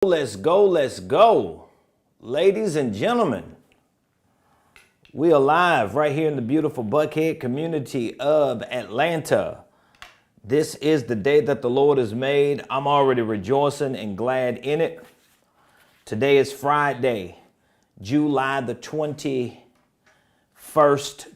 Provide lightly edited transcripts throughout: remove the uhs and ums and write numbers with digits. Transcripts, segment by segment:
Let's go, let's go. Ladies and gentlemen, we are live right here in the beautiful Buckhead community of Atlanta. This is the day that the Lord has made. I'm already rejoicing and glad in it. Today is Friday, July the 21st,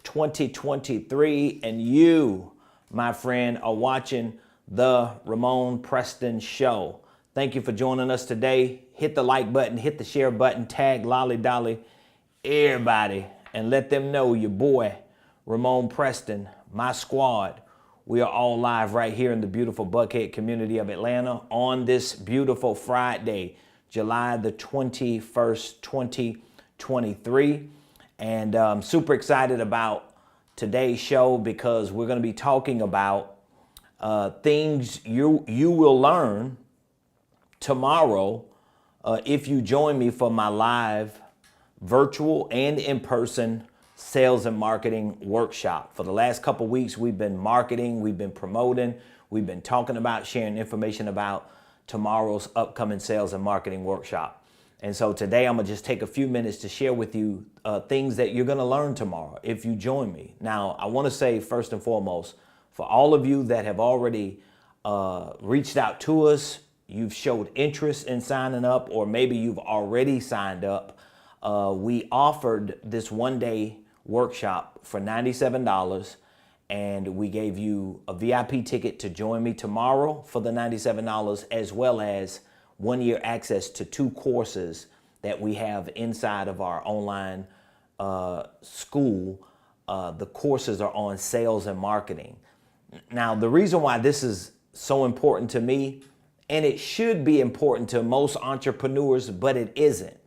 2023, and you, my friend, are watching the Ramonepreston Show. Thank you for joining us today. Hit the like button, hit the share button, tag Lolly Dolly, everybody, and let them know your boy, Ramonepreston, my squad. We are all live right here in the beautiful Buckhead community of Atlanta on this beautiful Friday, July the 21st, 2023. And I'm super excited about today's show because we're going to be talking about things you will learn tomorrow if you join me for my live virtual and in-person sales and marketing workshop. For the last couple weeks, we've been marketing, we've been promoting, we've been talking about sharing information about tomorrow's upcoming sales and marketing workshop. And so today I'm gonna just take a few minutes to share with you things that you're gonna learn tomorrow if you join me. Now, I wanna say first and foremost, for all of you that have already reached out to us, you've showed interest in signing up, or maybe you've already signed up. We offered this one-day workshop for $97, and we gave you a VIP ticket to join me tomorrow for the $97, as well as 1-year access to 2 courses that we have inside of our online school. The courses are on sales and marketing. Now, the reason why this is so important to me, and it should be important to most entrepreneurs, but it isn't.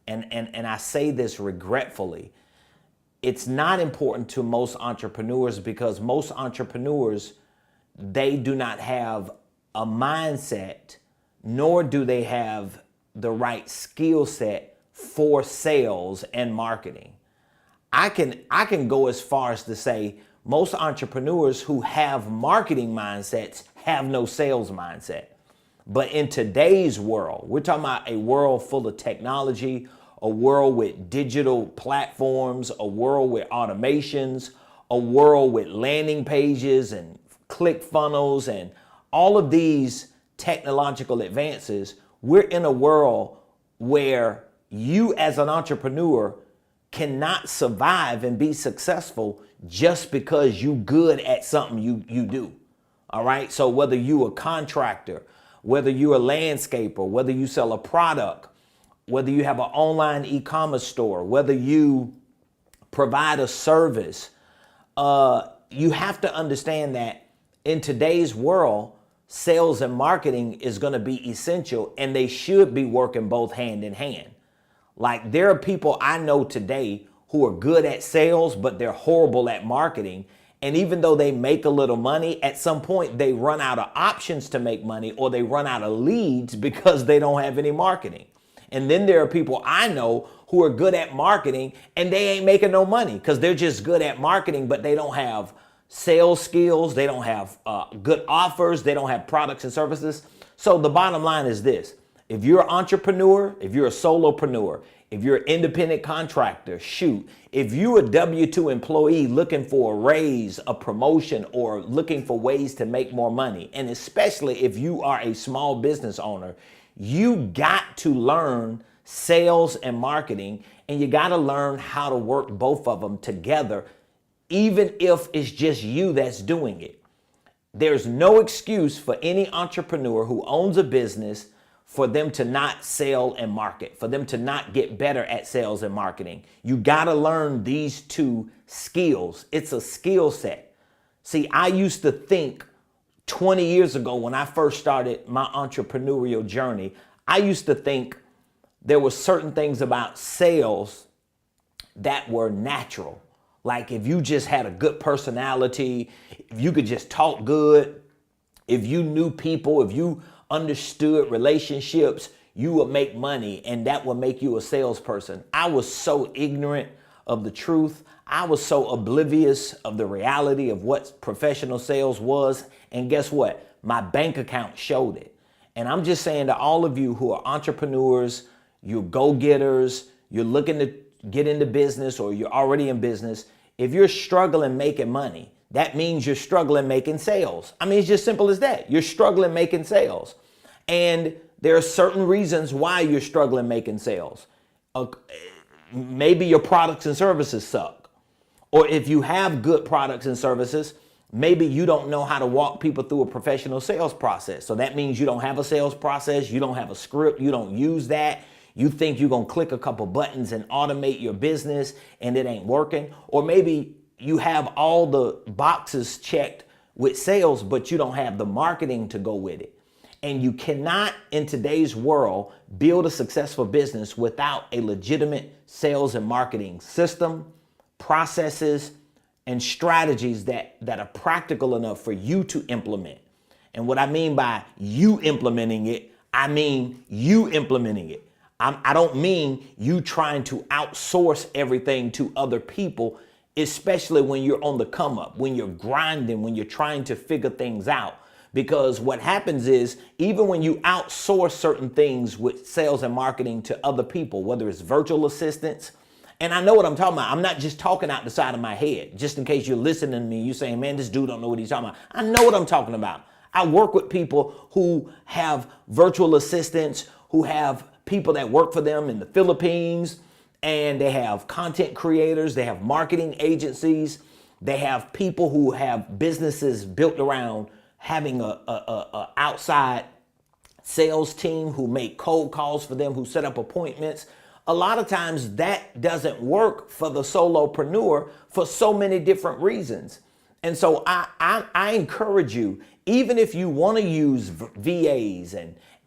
And I say this regretfully. It's not important to most entrepreneurs because most entrepreneurs, they do not have a mindset, nor do they have the right skill set for sales and marketing. I can go as far as to say most entrepreneurs who have marketing mindsets have no sales mindset. But in today's world, we're talking about a world full of technology, a world with digital platforms, a world with automations, a world with landing pages and click funnels and all of these technological advances. We're in a world where you as an entrepreneur cannot survive and be successful just because you're good at something you do. All right. So whether you're a contractor, whether you're a landscaper, whether you sell a product, whether you have an online e-commerce store, whether you provide a service, you have to understand that in today's world, sales and marketing is going to be essential, and they should be working both hand in hand. Like, there are people I know today who are good at sales, but they're horrible at marketing. And even though they make a little money, at some point they run out of options to make money, or they run out of leads because they don't have any marketing. And then there are people I know who are good at marketing and they ain't making no money because they're just good at marketing, but they don't have sales skills. They don't have good offers. They don't have products and services. So the bottom line is this. If you're an entrepreneur, if you're a solopreneur, if you're an independent contractor, shoot, if you're a W-2 employee looking for a raise, a promotion, or looking for ways to make more money, and especially if you are a small business owner, you got to learn sales and marketing, and you got to learn how to work both of them together, even if it's just you that's doing it. There's no excuse for any entrepreneur who owns a business for them to not sell and market, for them to not get better at sales and marketing. You gotta learn these 2 skills. It's a skill set. See, I used to think 20 years ago when I first started my entrepreneurial journey, I used to think there were certain things about sales that were natural. Like if you just had a good personality, if you could just talk good, if you knew people, if you understood relationships, you would make money, and that would make you a salesperson. I was so ignorant of the truth. I was so oblivious of the reality of what professional sales was. And guess what? My bank account showed it. And I'm just saying to all of you who are entrepreneurs, you're go-getters, you're looking to get into business or you're already in business, if you're struggling making money, that means you're struggling making sales. I mean, it's just simple as that. You're struggling making sales. And there are certain reasons why you're struggling making sales. Maybe your products and services suck. Or if you have good products and services, maybe you don't know how to walk people through a professional sales process. So that means you don't have a sales process, you don't have a script, you don't use that. You think you're going to click a couple buttons and automate your business and it ain't working. Or maybe you have all the boxes checked with sales, but you don't have the marketing to go with it. And you cannot, in today's world, build a successful business without a legitimate sales and marketing system, processes, and strategies that are practical enough for you to implement. And what I mean by you implementing it, I mean you implementing it. I don't mean you trying to outsource everything to other people, especially when you're on the come up, when you're grinding, when you're trying to figure things out. Because what happens is, even when you outsource certain things with sales and marketing to other people, whether it's virtual assistants, and I know what I'm talking about. I'm not just talking out the side of my head, just in case you're listening to me, you're saying, man, this dude don't know what he's talking about. I know what I'm talking about. I work with people who have virtual assistants, who have people that work for them in the Philippines, and they have content creators, they have marketing agencies, they have people who have businesses built around having a outside sales team who make cold calls for them, who set up appointments. A lot of times that doesn't work for the solopreneur for so many different reasons. And so I encourage you, even if you want to use VAs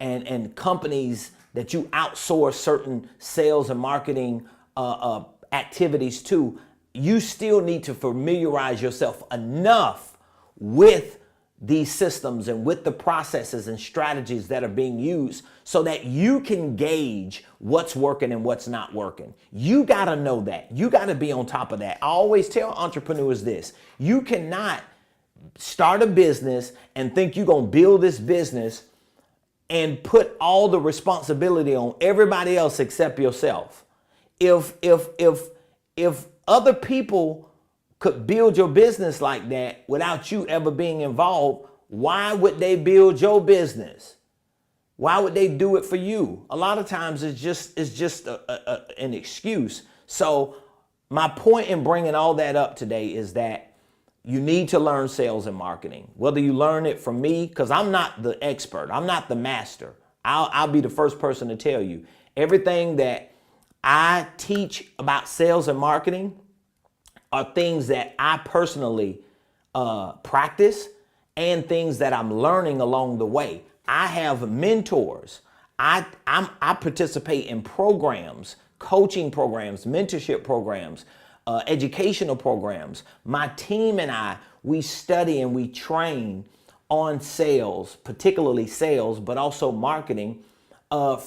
and companies that you outsource certain sales and marketing activities to, you still need to familiarize yourself enough with these systems and with the processes and strategies that are being used so that you can gauge what's working and what's not working. You got to know that. You got to be on top of that. I always tell entrepreneurs this: you cannot start a business and think you're going to build this business and put all the responsibility on everybody else except yourself. If other people could build your business like that without you ever being involved, why would they build your business? Why would they do it for you? A lot of times it's just an excuse. So my point in bringing all that up today is that you need to learn sales and marketing. Whether you learn it from me, because I'm not the expert, I'm not the master. I'll be the first person to tell you. Everything that I teach about sales and marketing are things that I personally practice and things that I'm learning along the way. I have mentors. I participate in programs, coaching programs, mentorship programs, educational programs. My team and I, we study and we train on sales, particularly sales, but also marketing,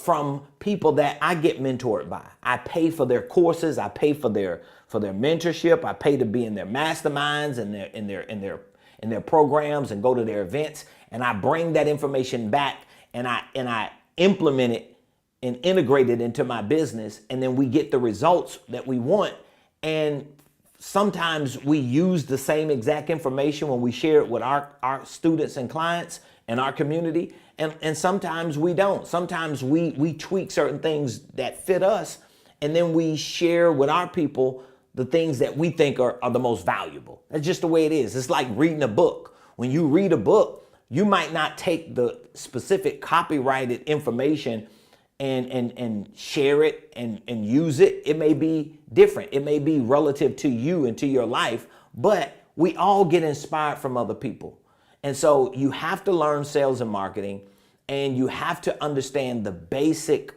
from people that I get mentored by. I pay for their courses. I pay for their mentorship. I pay to be in their masterminds and in their programs and go to their events. And I bring that information back and I implement it and integrate it into my business. And then we get the results that we want. And sometimes we use the same exact information when we share it with our students and clients and our community. And sometimes we don't. Sometimes we tweak certain things that fit us, and then we share with our people the things that we think are the most valuable. That's just the way it is. It's like reading a book. When you read a book, you might not take the specific copyrighted information and share it and use it. It may be different. It may be relative to you and to your life, but we all get inspired from other people. And so you have to learn sales and marketing, and you have to understand the basic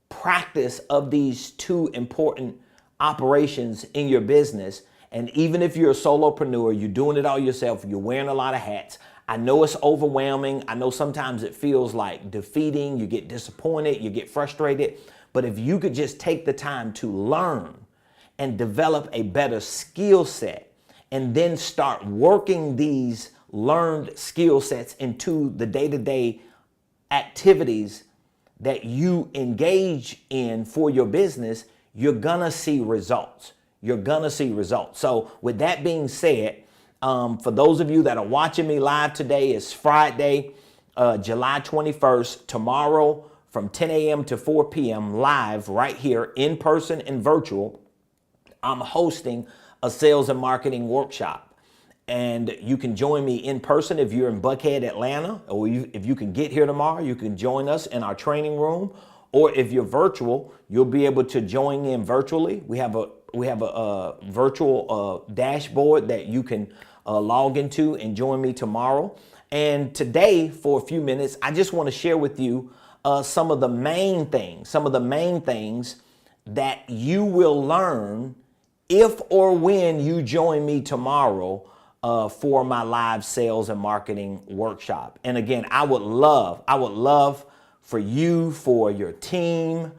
practice of these two important operations in your business. And even if you're a solopreneur, you're doing it all yourself, you're wearing a lot of hats. I know it's overwhelming. I know sometimes it feels like defeating. You get disappointed, you get frustrated. But if you could just take the time to learn and develop a better skill set, and then start working these learned skill sets into the day-to-day activities that you engage in for your business, you're gonna see results. You're gonna see results. So with that being said, for those of you that are watching me live today, it's Friday, July 21st, tomorrow from 10 a.m. to 4 p.m. live right here in person and virtual. I'm hosting a sales and marketing workshop. And you can join me in person if you're in Buckhead, Atlanta, or if you can get here tomorrow, you can join us in our training room. Or if you're virtual, you'll be able to join in virtually. We have a virtual dashboard that you can log into and join me tomorrow. And today, for a few minutes, I just want to share with you some of the main things that you will learn if or when you join me tomorrow for my live sales and marketing workshop. And again, I would love for you, for your team,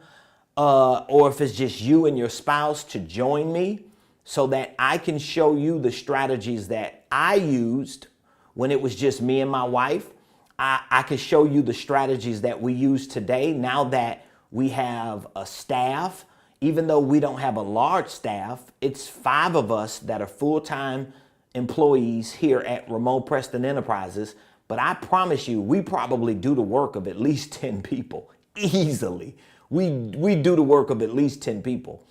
or if it's just you and your spouse to join me so that I can show you the strategies that I used when it was just me and my wife. I can show you the strategies that we use today now that we have a staff. Even though we don't have a large staff, it's 5 of us that are full-time employees here at Ramonepreston Enterprises, but I promise you, we probably do the work of at least 10 people, easily. We do the work of at least 10 people.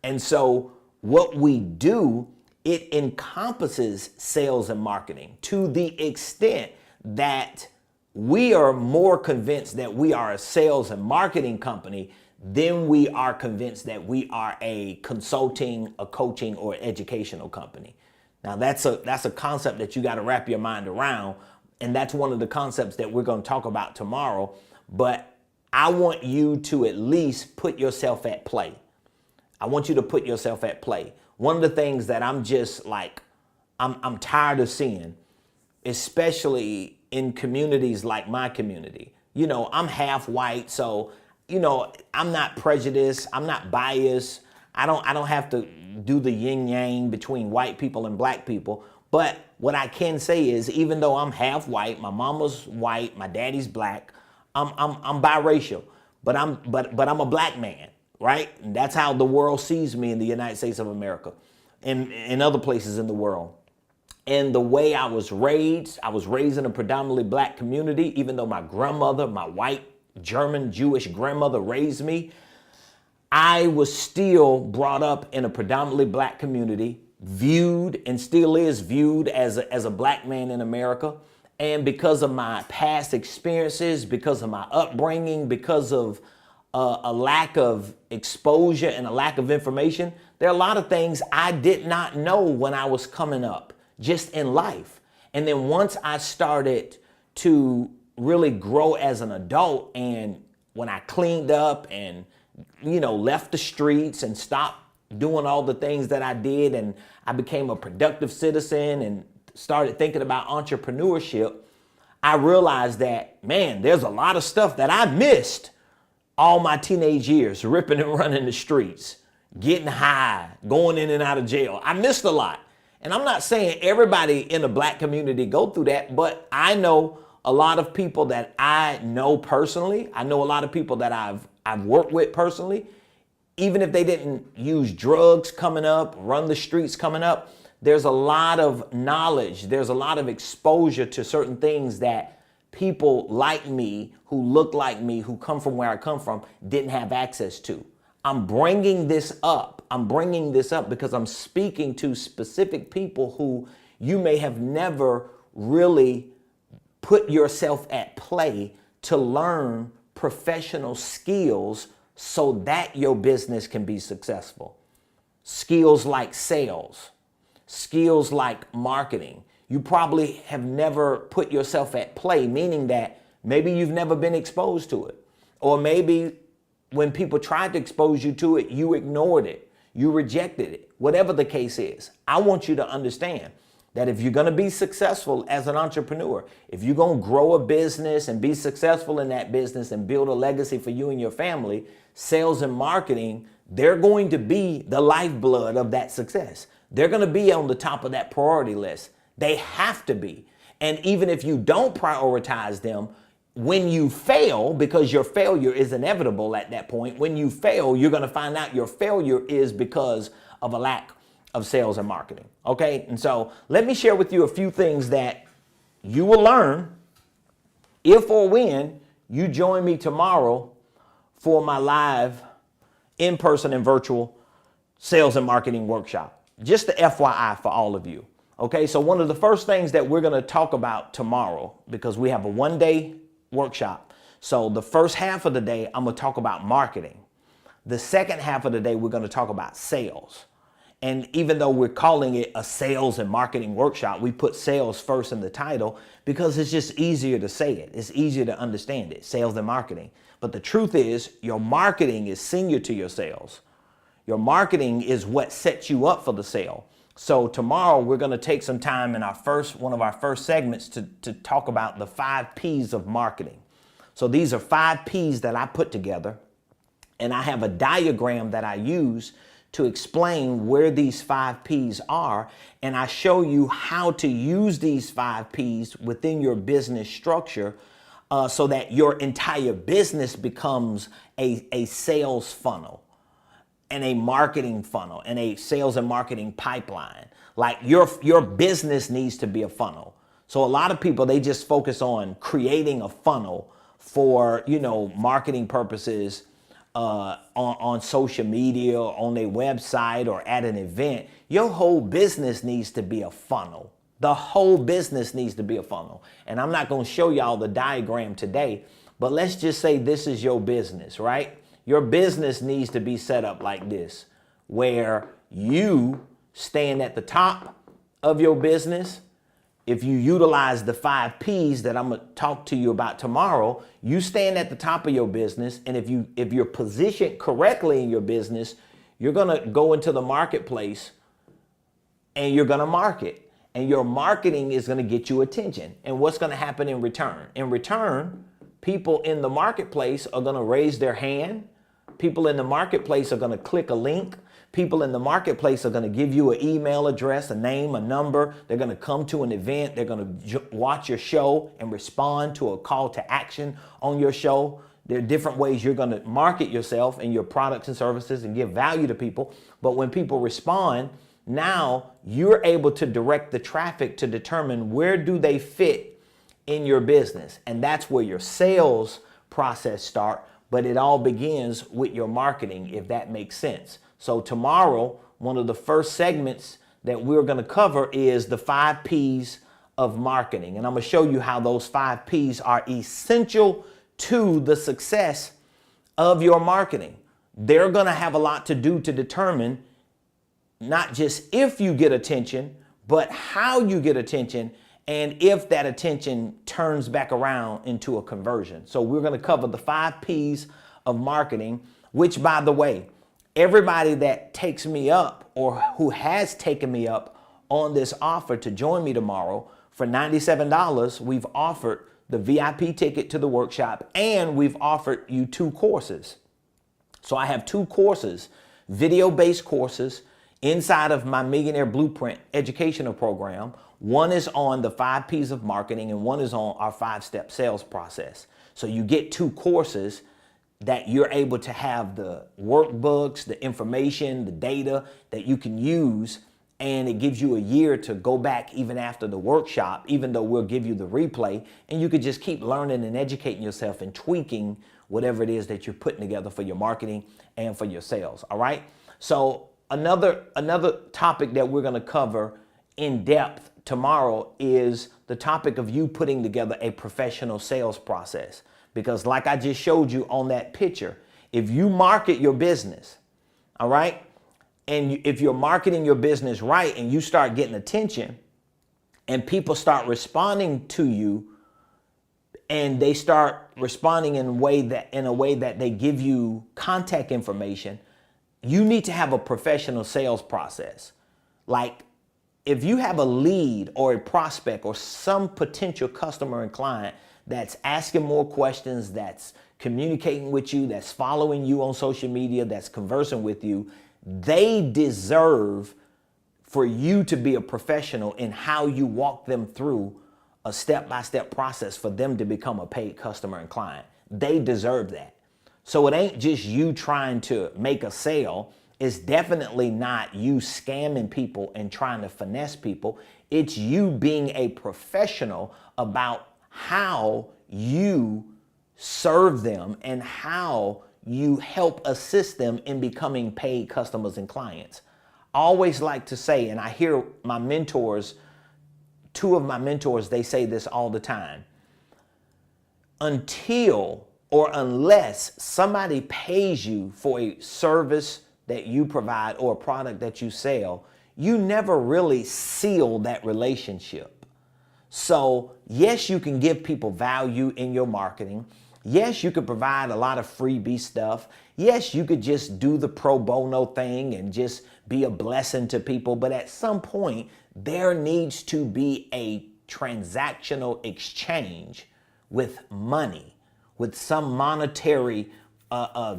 And so what we do, it encompasses sales and marketing to the extent that we are more convinced that we are a sales and marketing company than we are convinced that we are a consulting, a coaching, or educational company. Now that's a concept that you got to wrap your mind around, and that's one of the concepts that we're going to talk about tomorrow. But I want you to at least put yourself at play. I want you to put yourself at play. One of the things that I'm just like, I'm tired of seeing, especially in communities like my community. You know, I'm half white, so I'm not prejudiced. I'm not biased. I don't have to do the yin yang between white people and black people. But what I can say is, even though I'm half white, my mama's white, my daddy's black, I'm biracial, but I'm a black man, right? And that's how the world sees me in the United States of America and in other places in the world. And the way I was raised in a predominantly black community, even though my grandmother, my white German Jewish grandmother raised me, I was still brought up in a predominantly black community, viewed and still is viewed as a black man in America. And because of my past experiences, because of my upbringing, because of a lack of exposure and a lack of information, there are a lot of things I did not know when I was coming up just in life. And then once I started to really grow as an adult, and when I cleaned up and left the streets and stopped doing all the things that I did, and I became a productive citizen and started thinking about entrepreneurship, I realized that, man, there's a lot of stuff that I missed all my teenage years, ripping and running the streets, getting high, going in and out of jail. I missed a lot. And I'm not saying everybody in the black community go through that, but I know a lot of people that I know personally. I know a lot of people that I've worked with personally. Even if they didn't use drugs coming up, run the streets coming up, there's a lot of knowledge. There's a lot of exposure to certain things that people like me, who look like me, who come from where I come from, didn't have access to. I'm bringing this up. Because I'm speaking to specific people who you may have never really put yourself at play to learn professional skills so that your business can be successful. Skills like sales, skills like marketing. You probably have never put yourself at play, meaning that maybe you've never been exposed to it. Or maybe when people tried to expose you to it, you ignored it, you rejected it. Whatever the case is, I want you to understand that if you're going to be successful as an entrepreneur, if you're going to grow a business and be successful in that business and build a legacy for you and your family, sales and marketing, they're going to be the lifeblood of that success. They're going to be on the top of that priority list. They have to be. And even if you don't prioritize them, when you fail, because your failure is inevitable at that point, when you fail, you're going to find out your failure is because of a lack of sales and marketing. Okay. And so let me share with you a few things that you will learn if or when you join me tomorrow for my live in-person and virtual sales and marketing workshop. Just the FYI for all of you. Okay, so one of the first things that we're going to talk about tomorrow, because we have a one-day workshop. So the first half of the day, I'm going to talk about marketing. The second half of the day, we're going to talk about sales. And even though we're calling it a sales and marketing workshop, we put sales first in the title because it's just easier to say it. It's easier to understand it, sales and marketing. But the truth is, your marketing is senior to your sales. Your marketing is what sets you up for the sale. So tomorrow we're going to take some time in one of our first segments to talk about the 5 P's of marketing. So these are 5 P's that I put together, and I have a diagram that I use to explain where these 5 P's are, and I show you how to use these 5 P's within your business structure so that your entire business becomes a sales funnel and a marketing funnel and a sales and marketing pipeline. Like your business needs to be a funnel. So a lot of people, they just focus on creating a funnel for, marketing purposes on social media, or on their website, or at an event. Your whole business needs to be a funnel. The whole business needs to be a funnel. And I'm not going to show y'all the diagram today, but let's just say this is your business, right? Your business needs to be set up like this, where you stand at the top of your business. If you utilize the 5 P's that I'm going to talk to you about tomorrow, you stand at the top of your business. And if you're positioned correctly in your business, you're going to go into the marketplace and you're going to market. And your marketing is going to get you attention. And what's going to happen in return? In return, people in the marketplace are going to raise their hand. People in the marketplace are going to click a link. People in the marketplace are going to give you an email address, a name, a number. They're going to come to an event. They're going to watch your show and respond to a call to action on your show. There are different ways you're going to market yourself and your products and services and give value to people. But when people respond, now you're able to direct the traffic to determine where do they fit in your business. And that's where your sales process starts. But it all begins with your marketing, if that makes sense. So tomorrow, one of the first segments that we're going to cover is the 5 P's of marketing. And I'm going to show you how those 5 P's are essential to the success of your marketing. They're going to have a lot to do to determine not just if you get attention, but how you get attention, and if that attention turns back around into a conversion. So we're going to cover the 5 P's of marketing, which, by the way, everybody that takes me up or who has taken me up on this offer to join me tomorrow for $97, we've offered the VIP ticket to the workshop, and we've offered you 2 courses. So I have 2 courses, video-based courses inside of my Millionaire Blueprint educational program. One is on the 5 P's of marketing, and one is on our 5-step sales process. So you get 2 courses that you're able to have the workbooks, the information, the data that you can use, and it gives you a year to go back even after the workshop, even though we'll give you the replay, and you could just keep learning and educating yourself and tweaking whatever it is that you're putting together for your marketing and for your sales. All right. So another topic that we're going to cover in depth tomorrow is the topic of you putting together a professional sales process. Because like I just showed you on that picture, if you market your business, all right, and if you're marketing your business right and you start getting attention and people start responding to you, and they start responding in a way that they give you contact information, you need to have a professional sales process. Like, if you have a lead or a prospect or some potential customer and client that's asking more questions, that's communicating with you, that's following you on social media, that's conversing with you, they deserve for you to be a professional in how you walk them through a step-by-step process for them to become a paid customer and client. They deserve that. So it ain't just you trying to make a sale. It's definitely not you scamming people and trying to finesse people. It's you being a professional about how you serve them and how you help assist them in becoming paid customers and clients. I always like to say, and I hear my mentors, two of my mentors, they say this all the time. Until or unless somebody pays you for a service that you provide or a product that you sell, you never really seal that relationship. So yes, you can give people value in your marketing. Yes, you could provide a lot of freebie stuff. Yes, you could just do the pro bono thing and just be a blessing to people. But at some point, there needs to be a transactional exchange with money, with some monetary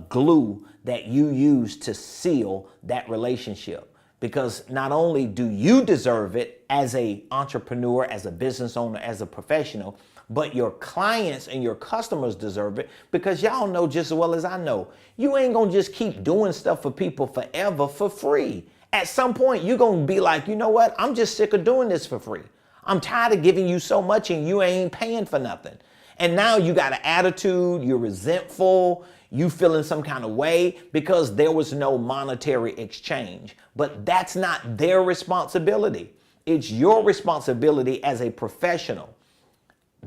glue that you use to seal that relationship. Because not only do you deserve it as an entrepreneur, as a business owner, as a professional, but your clients and your customers deserve it, because y'all know just as well as I know, you ain't gonna just keep doing stuff for people forever for free. At some point, you're gonna be like, you know what? I'm just sick of doing this for free. I'm tired of giving you so much and you ain't paying for nothing. And now you got an attitude, you're resentful, you feeling some kind of way because there was no monetary exchange. But that's not their responsibility. It's your responsibility as a professional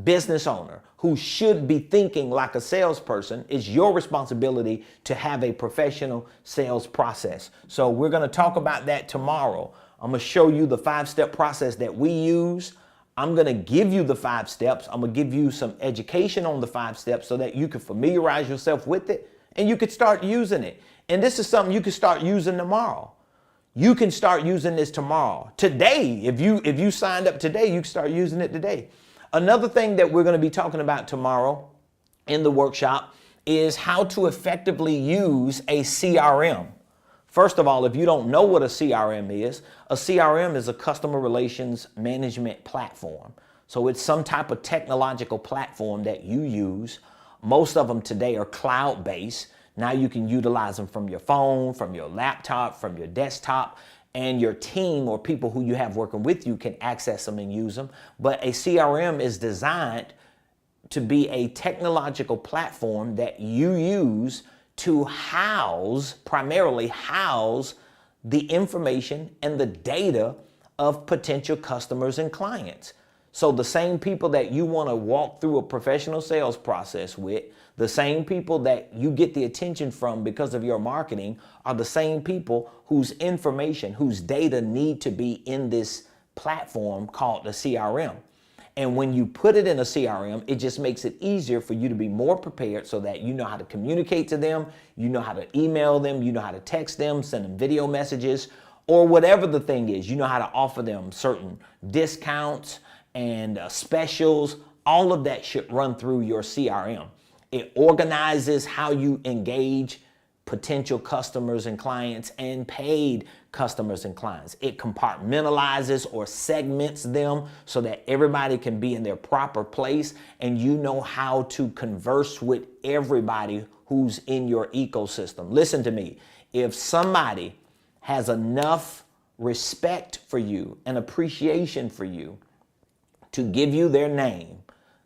business owner who should be thinking like a salesperson. It's your responsibility to have a professional sales process. So we're going to talk about that tomorrow. I'm going to show you the 5-step process that we use. I'm going to give you the 5 steps. I'm going to give you some education on the 5 steps so that you can familiarize yourself with it and you can start using it. And this is something you can start using tomorrow. You can start using this tomorrow. Today, if you signed up today, you can start using it today. Another thing that we're going to be talking about tomorrow in the workshop is how to effectively use a CRM. First of all, if you don't know what a CRM is a customer relations management platform. So it's some type of technological platform that you use. Most of them today are cloud-based. Now you can utilize them from your phone, from your laptop, from your desktop, and your team or people who you have working with you can access them and use them. But a CRM is designed to be a technological platform that you use to primarily house the information and the data of potential customers and clients. So the same people that you want to walk through a professional sales process with, the same people that you get the attention from because of your marketing are the same people whose information, whose data need to be in this platform called the CRM. And when you put it in a CRM, it just makes it easier for you to be more prepared so that you know how to communicate to them, you know how to email them, you know how to text them, send them video messages, or whatever the thing is. You know how to offer them certain discounts and specials. All of that should run through your CRM. It organizes how you engage potential customers and clients and paid customers and clients. It compartmentalizes or segments them so that everybody can be in their proper place and you know how to converse with everybody who's in your ecosystem. Listen to me. If somebody has enough respect for you and appreciation for you to give you their name,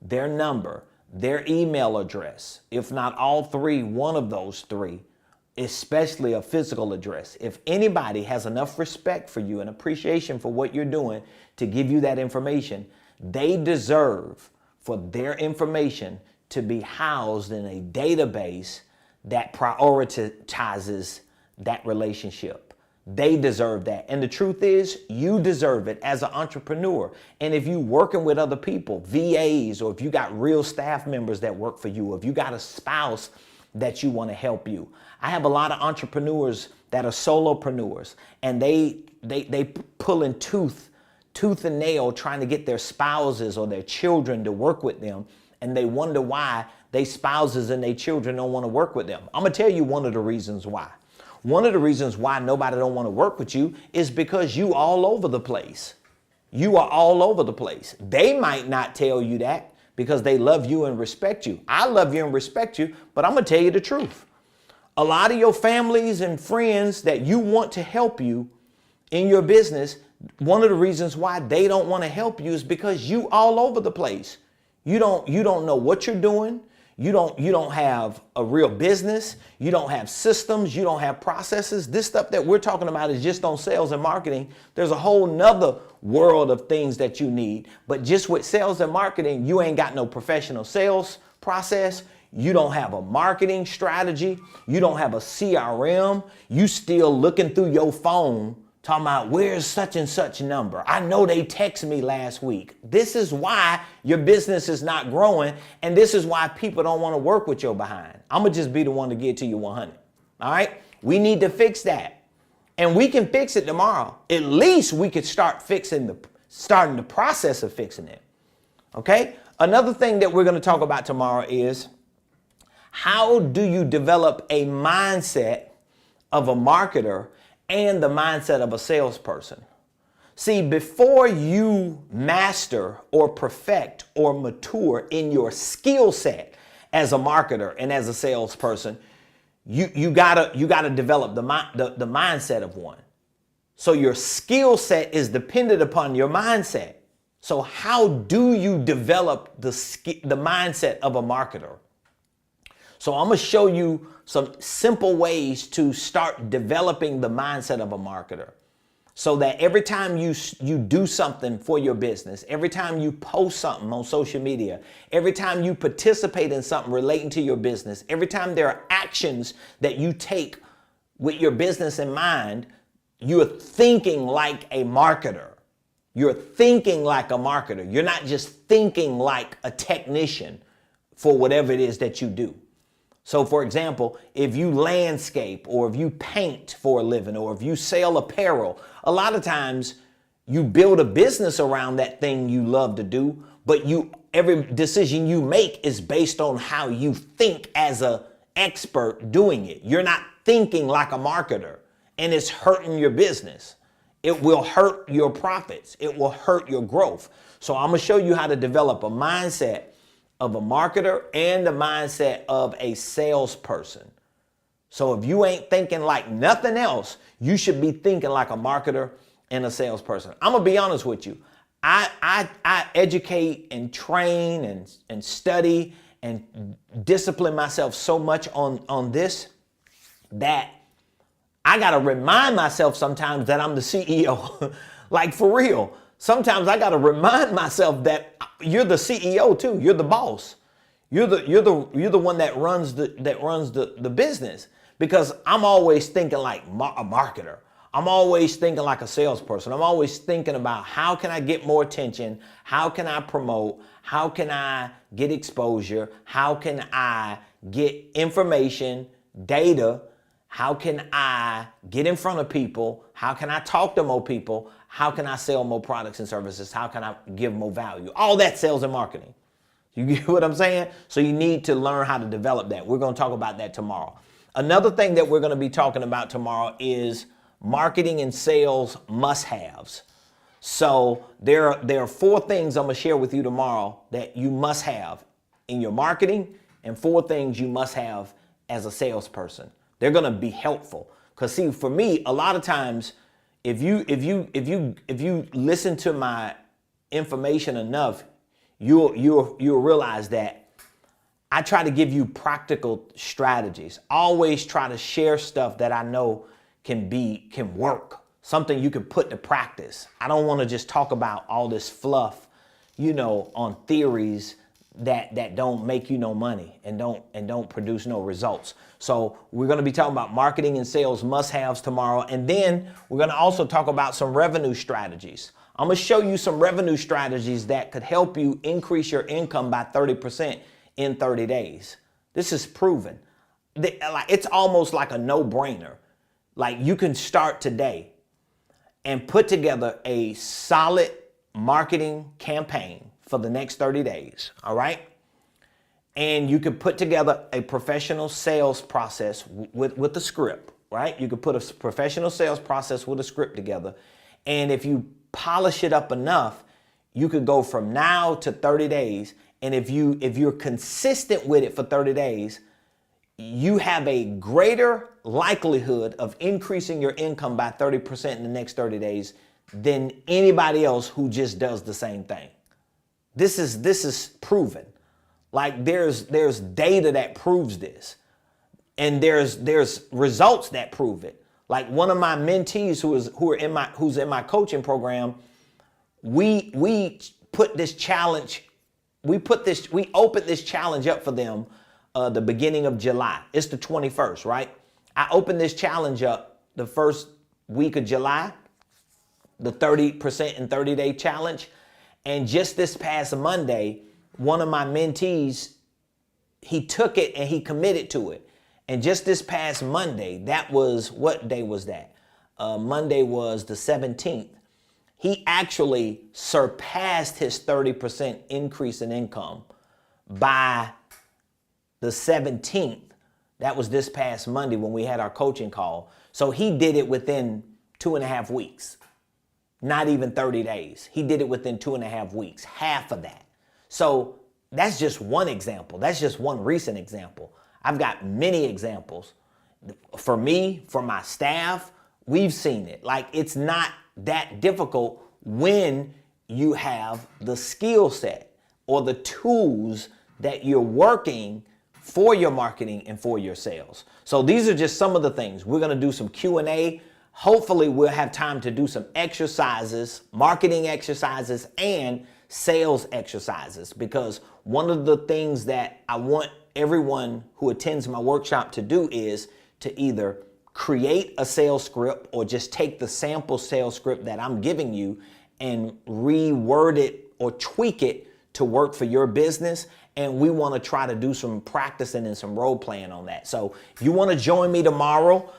their number, their email address, if not all three, one of those three, especially a physical address. If anybody has enough respect for you and appreciation for what you're doing to give you that information, they deserve for their information to be housed in a database that prioritizes that relationship. They deserve that. And the truth is, you deserve it as an entrepreneur. And if you're working with other people, VAs, or if you got real staff members that work for you, or if you got a spouse that you want to help you. I have a lot of entrepreneurs that are solopreneurs, and they pulling tooth and nail trying to get their spouses or their children to work with them, and they wonder why their spouses and their children don't want to work with them. I'm going to tell you one of the reasons why. One of the reasons why nobody don't want to work with you is because you all over the place. You are all over the place. They might not tell you that because they love you and respect you. I love you and respect you, but I'm going to tell you the truth. A lot of your families and friends that you want to help you in your business, one of the reasons why they don't want to help you is because you all over the place. You don't know what you're doing. You don't have a real business. You don't have systems. You don't have processes. This stuff that we're talking about is just on sales and marketing. There's a whole nother world of things that you need. But just with sales and marketing, you ain't got no professional sales process. You don't have a marketing strategy. You don't have a CRM. You still looking through your phone talking about where's such and such number. I know they texted me last week. This is why your business is not growing, and this is why people don't want to work with your behind. I'm going to just be the one to get to you 100. All right? We need to fix that. And we can fix it tomorrow. At least we could start starting the process of fixing it. Okay? Another thing that we're going to talk about tomorrow is how do you develop a mindset of a marketer and the mindset of a salesperson. See, before you master or perfect or mature in your skill set as a marketer and as a salesperson, you gotta develop the mindset of one. So your skill set is dependent upon your mindset. So how do you develop the mindset of a marketer? So I'm going to show you some simple ways to start developing the mindset of a marketer so that every time you do something for your business, every time you post something on social media, every time you participate in something relating to your business, every time there are actions that you take with your business in mind, you're thinking like a marketer. You're thinking like a marketer. You're not just thinking like a technician for whatever it is that you do. So for example, if you landscape or if you paint for a living or if you sell apparel, a lot of times you build a business around that thing you love to do, but every decision you make is based on how you think as an expert doing it. You're not thinking like a marketer, and it's hurting your business. It will hurt your profits. It will hurt your growth. So I'm going to show you how to develop a mindset of a marketer and the mindset of a salesperson. So if you ain't thinking like nothing else, you should be thinking like a marketer and a salesperson. I'm gonna be honest with you. I educate and train and study and discipline myself so much on this that I gotta remind myself sometimes that I'm the CEO. Like for real. Sometimes I got to remind myself that you're the CEO too. You're the boss. You're the one that runs the business, because I'm always thinking like a marketer. I'm always thinking like a salesperson. I'm always thinking about how can I get more attention? How can I promote? How can I get exposure? How can I get information, data? How can I get in front of people? How can I talk to more people? How can I sell more products and services? How can I give more value? All that sales and marketing. You get what I'm saying? So you need to learn how to develop that. We're going to talk about that tomorrow. Another thing that we're going to be talking about tomorrow is marketing and sales must-haves. So there are 4 things I'm going to share with you tomorrow that you must have in your marketing, and 4 things you must have as a salesperson. They're going to be helpful. Because see, for me, a lot of times, if you listen to my information enough, you'll realize that I try to give you practical strategies. Always try to share stuff that I know can work, something you can put to practice. I don't want to just talk about all this fluff, on theories that don't make you no money and don't produce no results. So we're going to be talking about marketing and sales must-haves tomorrow, and then we're going to also talk about some revenue strategies. I'm going to show you some revenue strategies that could help you increase your income by 30% in 30 days. This is proven. It's almost like a no-brainer. Like you can start today and put together a solid marketing campaign for the next 30 days, all right? And you could put together a professional sales process with the script, right? You could put a professional sales process with a script together. And if you polish it up enough, you could go from now to 30 days. And if you're consistent with it for 30 days, you have a greater likelihood of increasing your income by 30% in the next 30 days than anybody else who just does the same thing. This is proven. Like there's data that proves this. And there's results that prove it. Like one of my mentees who's in my coaching program, we put this challenge, we opened this challenge up for them the beginning of July. It's the 21st, right? I opened this challenge up the first week of July, the 30% in 30-day challenge. And just this past Monday, one of my mentees, he took it and he committed to it. And just this past Monday, that was, what day was that? Monday was the 17th. He actually surpassed his 30% increase in income by the 17th. That was this past Monday when we had our coaching call. So he did it within 2.5 weeks, not even 30 days. He did it within 2.5 weeks, half of that. So that's just one example. That's just one recent example. I've got many examples. For me, for my staff, we've seen it. Like it's not that difficult when you have the skill set or the tools that you're working for your marketing and for your sales. So these are just some of the things. We're going to do some Q&A. Hopefully we'll have time to do some exercises, marketing exercises and sales exercises, because one of the things that I want everyone who attends my workshop to do is to either create a sales script or just take the sample sales script that I'm giving you and reword it or tweak it to work for your business. And we want to try to do some practicing and some role playing on that. So if you want to join me tomorrow,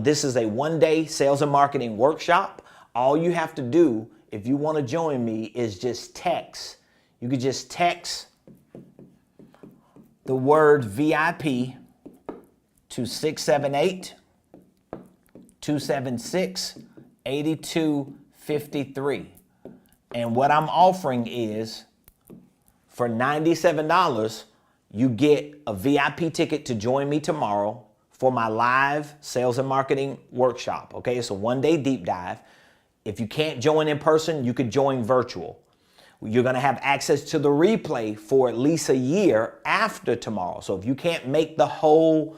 this is a one-day sales and marketing workshop. All you have to do if you want to join me is just text. You could just text the word VIP to 678-276-8253. And what I'm offering is for $97, you get a VIP ticket to join me tomorrow for my live sales and marketing workshop. Okay, it's a one-day deep dive. If you can't join in person, you could join virtual. You're going to have access to the replay for at least a year after tomorrow. So if you can't make the whole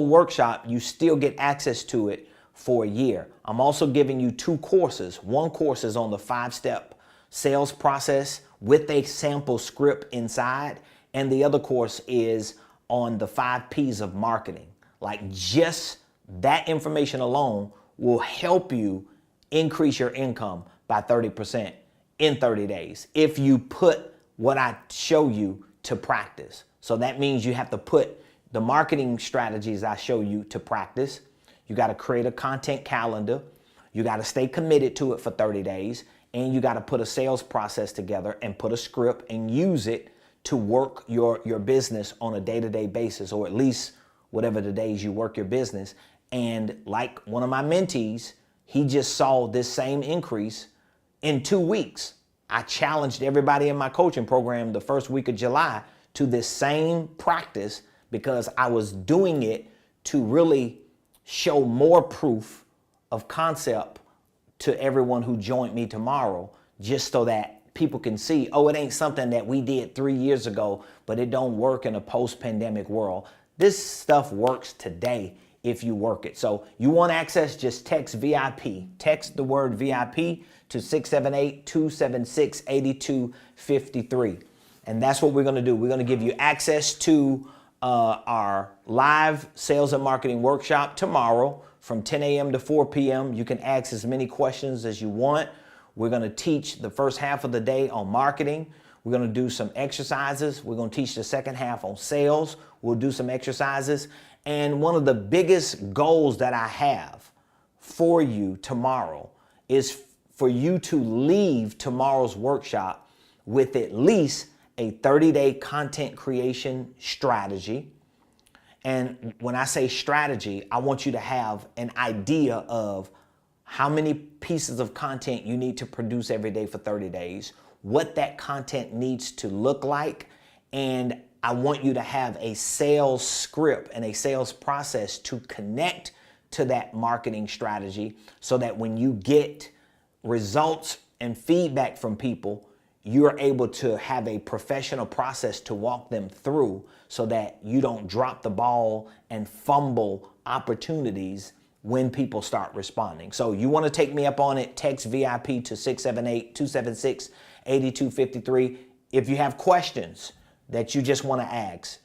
workshop, you still get access to it for a year. I'm also giving you 2 courses. One course is on the 5-step sales process with a sample script inside, and the other course is on the 5 P's of marketing. Like just that information alone will help you increase your income by 30% in 30 days if you put what I show you to practice. So that means you have to put the marketing strategies I show you to practice. You got to create a content calendar. You got to stay committed to it for 30 days. And you got to put a sales process together and put a script and use it to work your business on a day-to-day basis, or at least whatever the days you work your business. And like one of my mentees, he just saw this same increase in 2 weeks. I challenged everybody in my coaching program the first week of July to this same practice because I was doing it to really show more proof of concept to everyone who joined me tomorrow, just so that people can see, oh, it ain't something that we did 3 years ago, but it don't work in a post-pandemic world. This stuff works today if you work it. So you want access, just text VIP. Text the word VIP to 678-276-8253. And that's what we're going to do. We're going to give you access to our live sales and marketing workshop tomorrow from 10 a.m. to 4 p.m. You can ask as many questions as you want. We're going to teach the first half of the day on marketing. We're going to do some exercises. We're going to teach the second half on sales. We'll do some exercises. And one of the biggest goals that I have for you tomorrow is for you to leave tomorrow's workshop with at least a 30-day content creation strategy. And when I say strategy, I want you to have an idea of how many pieces of content you need to produce every day for 30 days, what that content needs to look like, and I want you to have a sales script and a sales process to connect to that marketing strategy so that when you get results and feedback from people, you're able to have a professional process to walk them through so that you don't drop the ball and fumble opportunities when people start responding. So you want to take me up on it, text VIP to 678-276-8253. If you have questions that you just want to ask,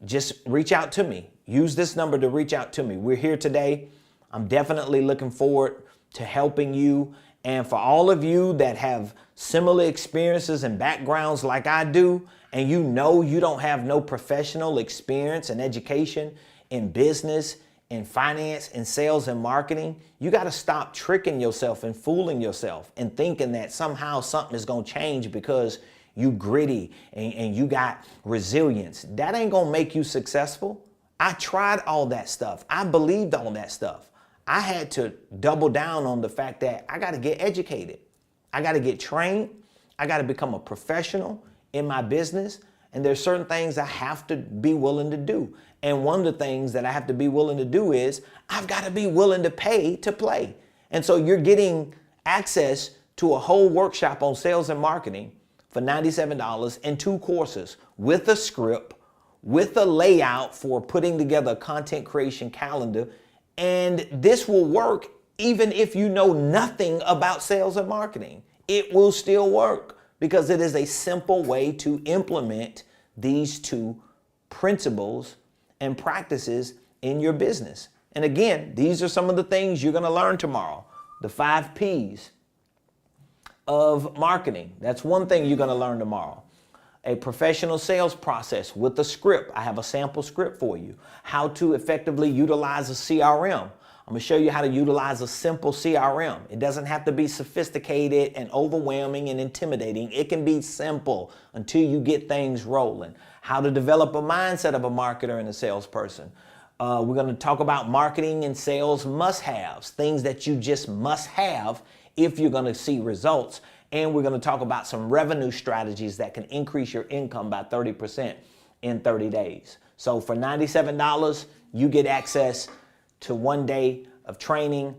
just reach out to me. Use this number to reach out to me. We're here today. I'm definitely looking forward to helping you. And for all of you that have similar experiences and backgrounds like I do, and you know you don't have no professional experience and education in business, in finance, in sales and marketing, you got to stop tricking yourself and fooling yourself and thinking that somehow something is going to change because you gritty and you got resilience. That ain't going to make you successful. I tried all that stuff. I believed all that stuff. I had to double down on the fact that I got to get educated. I got to get trained. I got to become a professional in my business. And there's certain things I have to be willing to do. And one of the things that I have to be willing to do is I've got to be willing to pay to play. And so you're getting access to a whole workshop on sales and marketing for $97 and 2 courses with a script, with a layout for putting together a content creation calendar. And this will work even if you know nothing about sales and marketing. It will still work because it is a simple way to implement these 2 principles and practices in your business. And again, these are some of the things you're going to learn tomorrow. The 5 P's of marketing. That's one thing you're going to learn tomorrow. A professional sales process with a script. I have a sample script for you. How to effectively utilize a CRM. I'm going to show you how to utilize a simple CRM. It doesn't have to be sophisticated and overwhelming and intimidating. It can be simple until you get things rolling. How to develop a mindset of a marketer and a salesperson. We're going to talk about marketing and sales must-haves, things that you just must have if you're going to see results. And we're going to talk about some revenue strategies that can increase your income by 30% in 30 days. So for $97, you get access to 1 day of training,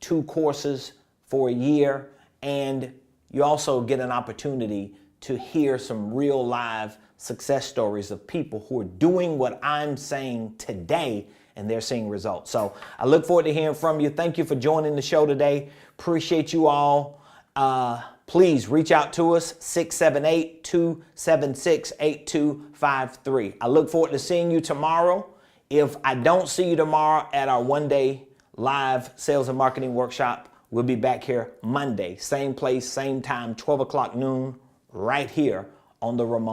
2 courses for a year, and you also get an opportunity to hear some real live success stories of people who are doing what I'm saying today and they're seeing results. So I look forward to hearing from you. Thank you for joining the show today. Appreciate you all. Please reach out to us, 678-276-8253. I look forward to seeing you tomorrow. If I don't see you tomorrow at our 1 day live sales and marketing workshop, we'll be back here Monday, same place, same time, 12 o'clock noon, right here on the Ramone